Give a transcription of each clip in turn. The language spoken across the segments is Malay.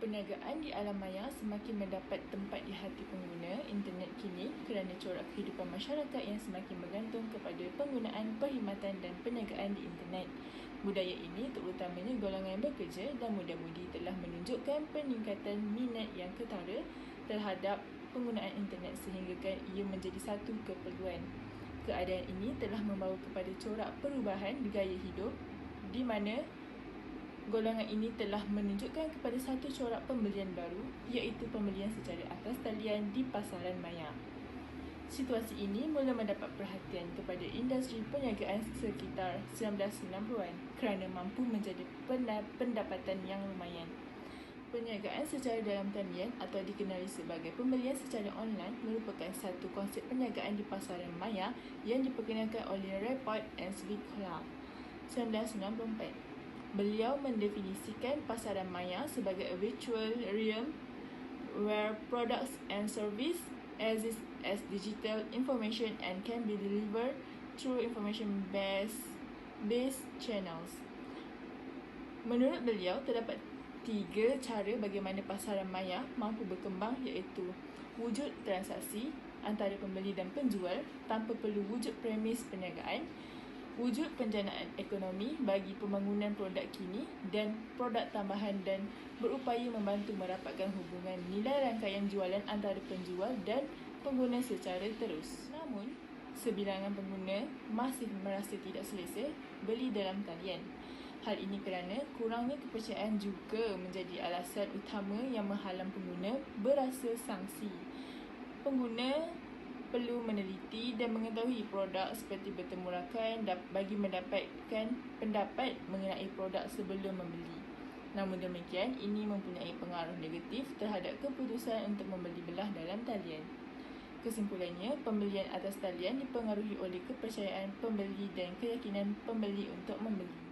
Perniagaan di alam maya semakin mendapat tempat di hati pengguna internet kini kerana corak kehidupan masyarakat yang semakin bergantung kepada penggunaan perkhidmatan dan perniagaan di internet. Budaya ini terutamanya golongan bekerja dan muda-mudi telah menunjukkan peningkatan minat yang ketara terhadap penggunaan internet sehinggakan ia menjadi satu keperluan. Keadaan ini telah membawa kepada corak perubahan gaya hidup di mana golongan ini telah menunjukkan kepada satu corak pembelian baru iaitu pembelian secara atas talian di pasaran maya. Situasi ini mula mendapat perhatian kepada industri perniagaan sekitar 1990-an kerana mampu menjadi pendapatan yang lumayan. Perniagaan secara dalam talian atau dikenali sebagai pembelian secara online merupakan satu konsep perniagaan di pasaran maya yang diperkenalkan oleh Report and Svicola 1994. Beliau mendefinisikan pasaran maya sebagai a virtual realm where products and services exist as digital information and can be delivered through information-based channels. Menurut beliau, terdapat 3 cara bagaimana pasaran maya mampu berkembang iaitu wujud transaksi antara pembeli dan penjual tanpa perlu wujud premis perniagaan, wujud penjanaan ekonomi bagi pembangunan produk kini dan produk tambahan dan berupaya membantu merapatkan hubungan nilai rangkaian jualan antara penjual dan pengguna secara terus. Namun, sebilangan pengguna masih merasa tidak selesa beli dalam talian. Hal ini kerana kurangnya kepercayaan juga menjadi alasan utama yang menghalang pengguna berasa sangsi. Pengguna perlu meneliti dan mengetahui produk seperti bertemu rakan bagi mendapatkan pendapat mengenai produk sebelum membeli. Namun demikian, ini mempunyai pengaruh negatif terhadap keputusan untuk membeli belah dalam talian. Kesimpulannya, pembelian atas talian dipengaruhi oleh kepercayaan pembeli dan keyakinan pembeli untuk membeli.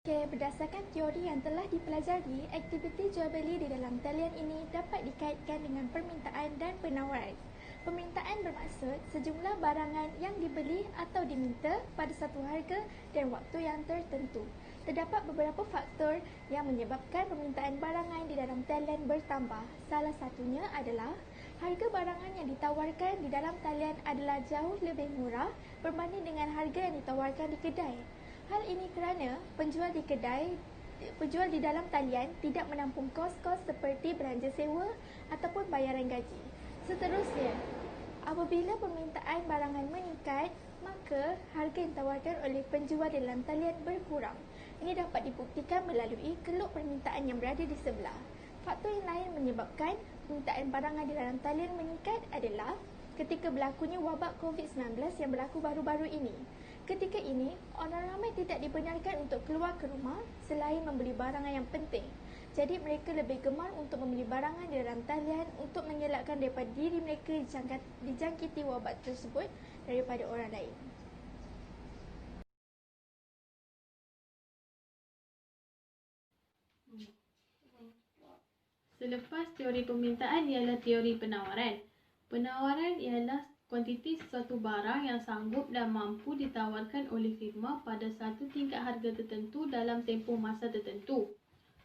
Berdasarkan teori yang telah dipelajari, aktiviti jual beli di dalam talian ini dapat dikaitkan dengan permintaan dan penawaran. Permintaan bermaksud sejumlah barangan yang dibeli atau diminta pada satu harga dan waktu yang tertentu. Terdapat beberapa faktor yang menyebabkan permintaan barangan di dalam talian bertambah. Salah satunya adalah harga barangan yang ditawarkan di dalam talian adalah jauh lebih murah berbanding dengan harga yang ditawarkan di kedai. Hal ini kerana penjual di dalam talian tidak menampung kos-kos seperti belanja sewa ataupun bayaran gaji. Seterusnya, apabila permintaan barangan meningkat, maka harga yang ditawarkan oleh penjual di dalam talian berkurang. Ini dapat dibuktikan melalui keluk permintaan yang berada di sebelah. Faktor yang lain menyebabkan permintaan barangan di dalam talian meningkat adalah ketika berlakunya wabak COVID-19 yang berlaku baru-baru ini. Ketika ini, orang ramai tidak dibenarkan untuk keluar ke rumah selain membeli barangan yang penting. Jadi mereka lebih gemar untuk membeli barangan di dalam talian untuk mengelakkan daripada diri mereka dijangkiti wabak tersebut daripada orang lain. Selepas teori permintaan ialah teori penawaran. Penawaran ialah kuantiti sesuatu barang yang sanggup dan mampu ditawarkan oleh firma pada satu tingkat harga tertentu dalam tempoh masa tertentu.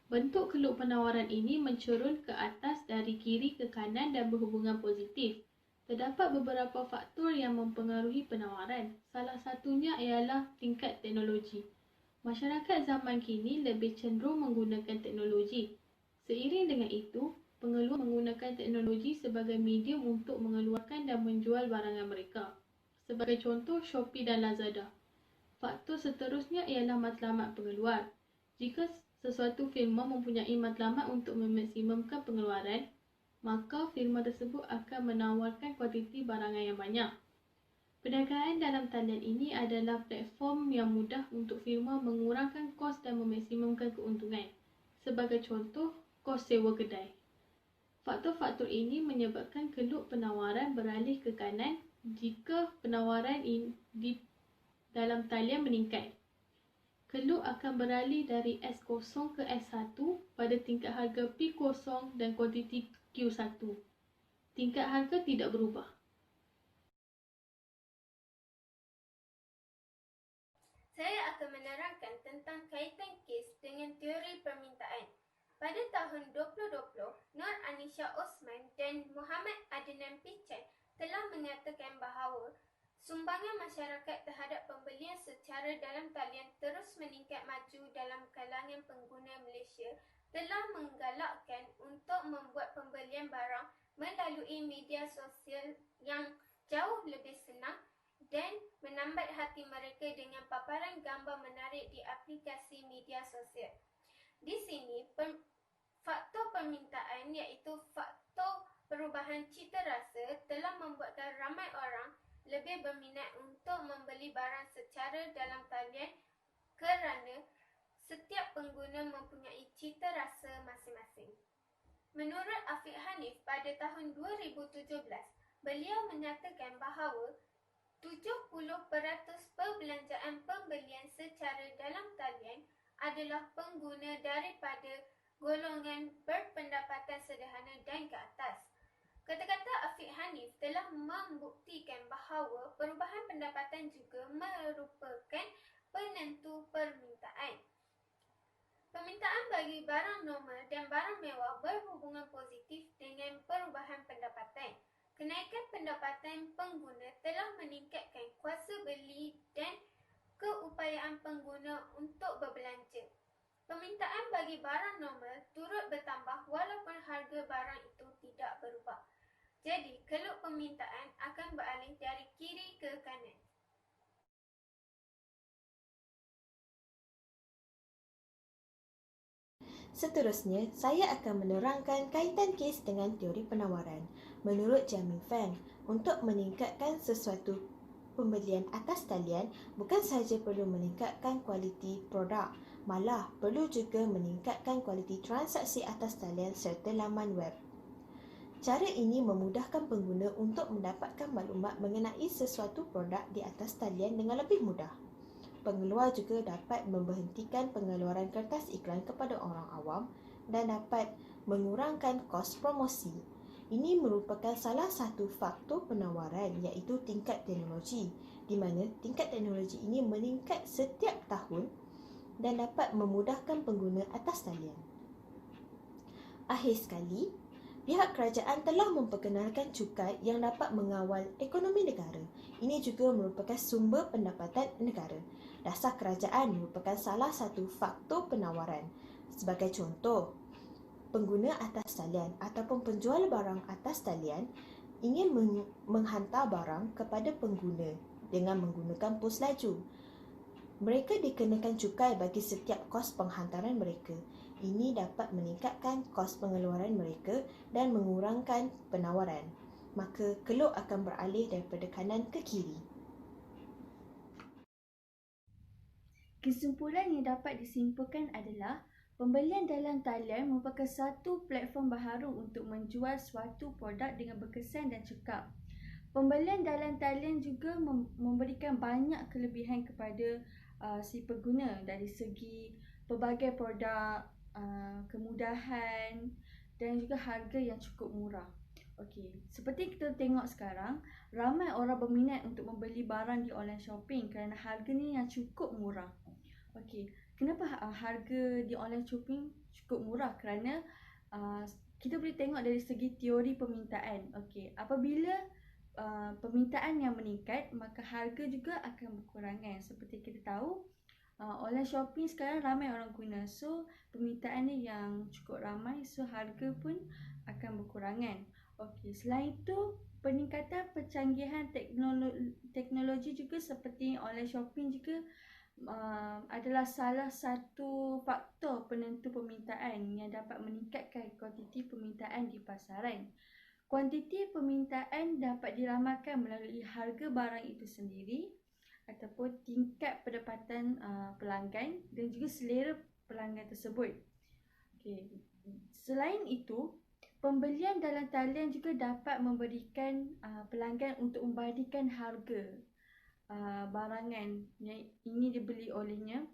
Bentuk keluk penawaran ini mencurun ke atas dari kiri ke kanan dan berhubungan positif. Terdapat beberapa faktor yang mempengaruhi penawaran. Salah satunya ialah tingkat teknologi. Masyarakat zaman kini lebih cenderung menggunakan teknologi. Seiring dengan itu, pengeluar menggunakan teknologi sebagai medium untuk mengeluarkan dan menjual barangan mereka. Sebagai contoh, Shopee dan Lazada. Faktor seterusnya ialah matlamat pengeluar. Jika sesuatu firma mempunyai matlamat untuk memaksimumkan pengeluaran, maka firma tersebut akan menawarkan kuantiti barangan yang banyak. Perniagaan dalam talian ini adalah platform yang mudah untuk firma mengurangkan kos dan memaksimumkan keuntungan. Sebagai contoh, kos sewa kedai. Faktor-faktor ini menyebabkan keluk penawaran beralih ke kanan jika penawaran di dalam talian meningkat. Keluk akan beralih dari S0 ke S1 pada tingkat harga P0 dan kuantiti Q1. Tingkat harga tidak berubah. Saya akan menerangkan tentang kaitan kes dengan teori permintaan. Pada tahun 2020, Nur Anisha Osman dan Muhammad Adnan Pichai telah menyatakan bahawa sumbangan masyarakat terhadap pembelian secara dalam talian terus meningkat maju dalam kalangan pengguna Malaysia telah menggalakkan untuk membuat pembelian barang melalui media sosial yang jauh lebih senang dan menambat hati mereka dengan paparan gambar menarik di aplikasi media sosial. Di sini, faktor permintaan iaitu faktor perubahan cita rasa telah membuatkan ramai orang lebih berminat untuk membeli barang secara dalam talian kerana setiap pengguna mempunyai cita rasa masing-masing. Menurut Afiq Hanif pada tahun 2017, beliau menyatakan bahawa 70% perbelanjaan pembelian secara dalam talian adalah pengguna daripada golongan berpendapatan sederhana dan ke atas. Kata-kata Afiq Hanif telah membuktikan bahawa perubahan pendapatan juga merupakan penentu permintaan. Permintaan bagi barang normal dan barang mewah berhubungan positif dengan perubahan pendapatan. Kenaikan pendapatan pengguna telah meningkatkan kuasa beli dan keupayaan pengguna untuk berbelanja. Permintaan bagi barang normal turut bertambah walaupun harga barang itu tidak berubah. Jadi, keluk permintaan akan beralih dari kiri ke kanan. Seterusnya, saya akan menerangkan kaitan kes dengan teori penawaran. Menurut Jamie Feng, untuk meningkatkan sesuatu pembelian atas talian bukan sahaja perlu meningkatkan kualiti produk, malah perlu juga meningkatkan kualiti transaksi atas talian serta laman web. Cara ini memudahkan pengguna untuk mendapatkan maklumat mengenai sesuatu produk di atas talian dengan lebih mudah. Pengeluar juga dapat memberhentikan pengeluaran kertas iklan kepada orang awam dan dapat mengurangkan kos promosi. Ini merupakan salah satu faktor penawaran iaitu tingkat teknologi, di mana tingkat teknologi ini meningkat setiap tahun dan dapat memudahkan pengguna atas talian. Akhir sekali, pihak kerajaan telah memperkenalkan cukai yang dapat mengawal ekonomi negara. Ini juga merupakan sumber pendapatan negara. Dasar kerajaan merupakan salah satu faktor penawaran. Sebagai contoh, pengguna atas talian ataupun penjual barang atas talian ingin menghantar barang kepada pengguna dengan menggunakan pos laju. Mereka dikenakan cukai bagi setiap kos penghantaran mereka. Ini dapat meningkatkan kos pengeluaran mereka dan mengurangkan penawaran. Maka keluk akan beralih daripada kanan ke kiri. Kesimpulan yang dapat disimpulkan adalah pembelian dalam talian merupakan satu platform baharu untuk menjual suatu produk dengan berkesan dan cekap. Pembelian dalam talian juga memberikan banyak kelebihan kepada si pengguna dari segi pelbagai produk, kemudahan dan juga harga yang cukup murah. Okey, seperti kita tengok sekarang, ramai orang berminat untuk membeli barang di online shopping kerana harganya yang cukup murah. Okey, kenapa harga di online shopping cukup murah? Kerana kita boleh tengok dari segi teori permintaan. Okey, apabila permintaan yang meningkat, maka harga juga akan berkurangan. Seperti kita tahu, online shopping sekarang ramai orang guna. So, permintaan ni yang cukup ramai, so harga pun akan berkurangan. Okey, selain itu, peningkatan pencanggihan teknologi juga seperti online shopping juga adalah salah satu faktor penentu permintaan yang dapat meningkatkan kuantiti permintaan di pasaran. Kuantiti permintaan dapat diramalkan melalui harga barang itu sendiri ataupun tingkat pendapatan pelanggan dan juga selera pelanggan tersebut. Okay. Selain itu, pembelian dalam talian juga dapat memberikan pelanggan untuk membandingkan harga barangan yang ingin dibeli olehnya.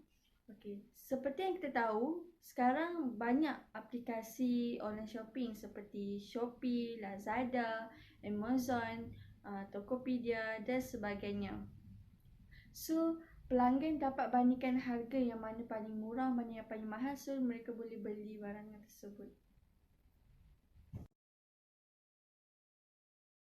Okey, seperti yang kita tahu, sekarang banyak aplikasi online shopping seperti Shopee, Lazada, Amazon, Tokopedia dan sebagainya. So, Pelanggan dapat bandingkan harga yang mana paling murah, mana yang paling mahal, so mereka boleh beli barangan tersebut.